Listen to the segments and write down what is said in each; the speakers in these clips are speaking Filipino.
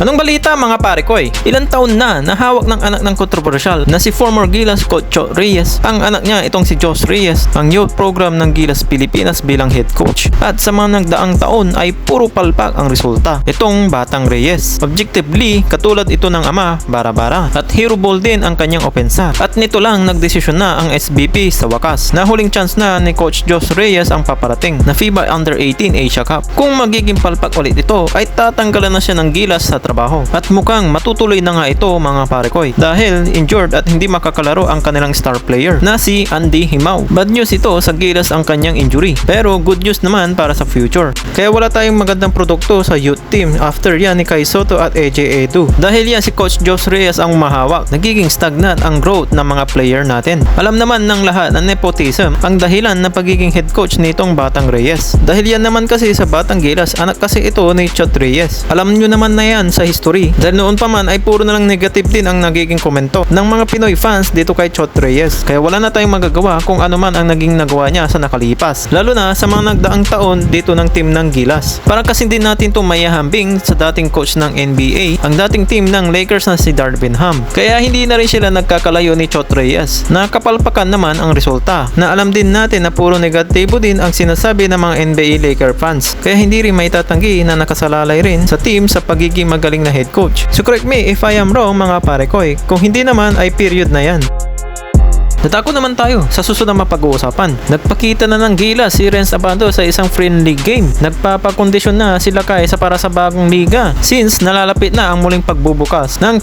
Anong balita mga pare ko Ilang taon na nahawak ng anak ng kontrobersyal na si former Gilas coach Chot Reyes. Ang anak niya itong si Jos Reyes, ang youth program ng Gilas Pilipinas bilang head coach. At sa mga nagdaang taon ay puro palpak ang resulta. Itong batang Reyes. Objectively, katulad ito ng ama, bara-bara. At hero ball din ang kanyang opensa. At nito lang nagdesisyon na ang SBP sa wakas na huling chance na ni coach Jos Reyes ang paparating na FIBA Under-18 Asia Cup. Kung magiging palpak ulit ito ay tatanggalan na siya ng Gilas sa trabaho. At mukhang matutuloy na nga ito mga pare ko dahil injured at hindi makakalaro ang kanilang star player na si Andy Himao. Bad news ito sa Gilas ang kanyang injury pero good news naman para sa future. Kaya wala tayong magandang produkto sa youth team after yan ni Kai Soto at AJ Edu. Dahil yan si coach Jos Reyes ang umahawak, nagiging stagnant ang growth ng mga player natin. Alam naman ng lahat na nepotism ang dahilan ng pagiging head coach nitong batang Reyes. Dahil yan naman kasi sa batang Gilas, anak kasi ito ni Chot Reyes. Alam nyo naman na yan sa history dahil noon pa man ay puro na lang negative din ang nagiging komento ng mga Pinoy fans dito kay Chot Reyes. Kaya wala na tayong magagawa kung ano man ang naging nagawa niya sa nakalipas. Lalo na sa mga nagdaang taon dito ng team ng Gilas. Para kasi din natin ito mayahambing sa dating coach ng NBA, ang dating team ng Lakers na si Darvin Ham. Kaya hindi na rin sila nagkakalayo ni Chot Reyes. Nakapalpakan naman ang resulta na alam din natin na puro negatibo din ang sinasabi ng mga NBA Laker fans. Kaya hindi rin may tatanggi na nakasalalay rin sa team sa pagiging magaling na head coach. So correct me if I am wrong mga pare ko Kung hindi naman ay period na yan. Natako naman tayo sa susunod na mapag-uusapan. Nagpakita na ng Gilas si Renz Abando sa isang friendly game. Nagpapakondisyon na sila kay sa para sa bagong liga since nalalapit na ang muling pagbubukas ng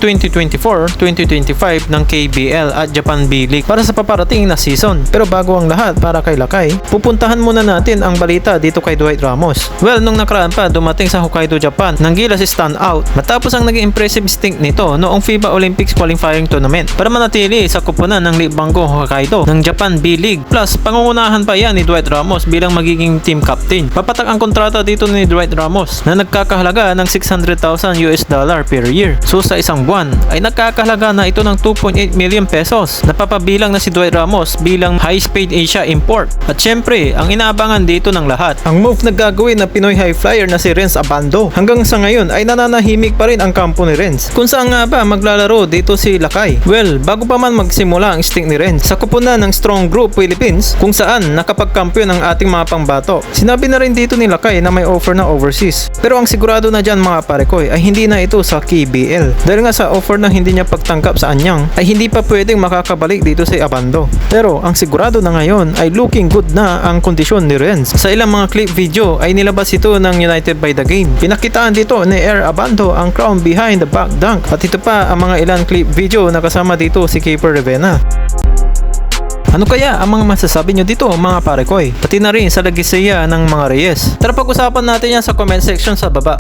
2024-2025 ng KBL at Japan B-League para sa paparating na season. Pero bago ang lahat para kay Lakay, pupuntahan muna natin ang balita dito kay Dwight Ramos. Well, nung nakaraan pa dumating sa Hokkaido, Japan, ng Gilas stand out matapos ang naging impressive stint nito noong FIBA Olympics qualifying tournament para manatili sa kupunan ng Libanggo Hokkaido ng Japan B-League. Plus, pangungunahan pa yan ni Dwight Ramos bilang magiging team captain. Papatak ang kontrata dito ni Dwight Ramos na nagkakahalaga ng $600,000 per year. So sa isang buwan ay nagkakahalaga na ito ng 2.8 million pesos. Napapabilang na si Dwight Ramos bilang highest paid Asia import. At syempre, ang inaabangan dito ng lahat, ang move na gagawin ng Pinoy high flyer na si Renz Abando. Hanggang sa ngayon ay nananahimik pa rin ang kampo ni Renz. Kung saan nga ba maglalaro dito si Lakay? Well, bago pa man magsimula ang stint ni Renz sa kupunan ng Strong Group Philippines kung saan nakapagkampiyon ang ating mga pangbato. Sinabi na rin dito ni Lakay na may offer na overseas. Pero ang sigurado na dyan mga pare ko ay hindi na ito sa KBL. Dahil nga sa offer na hindi niya pagtangkap sa Anyang ay hindi pa pwedeng makakabalik dito sa Abando. Pero ang sigurado na ngayon ay looking good na ang kondisyon ni Renz. Sa ilang mga clip video ay nilabas ito ng United by the Game. Pinakitaan dito ni Air Abando ang crown behind the back dunk. At ito pa ang mga ilang clip video na kasama dito si Keeper Revena. Ano kaya ang mga masasabi nyo dito mga pare ko Pati na rin sa legacy ng mga Reyes. Tara pag-usapan natin yan sa comment section sa baba.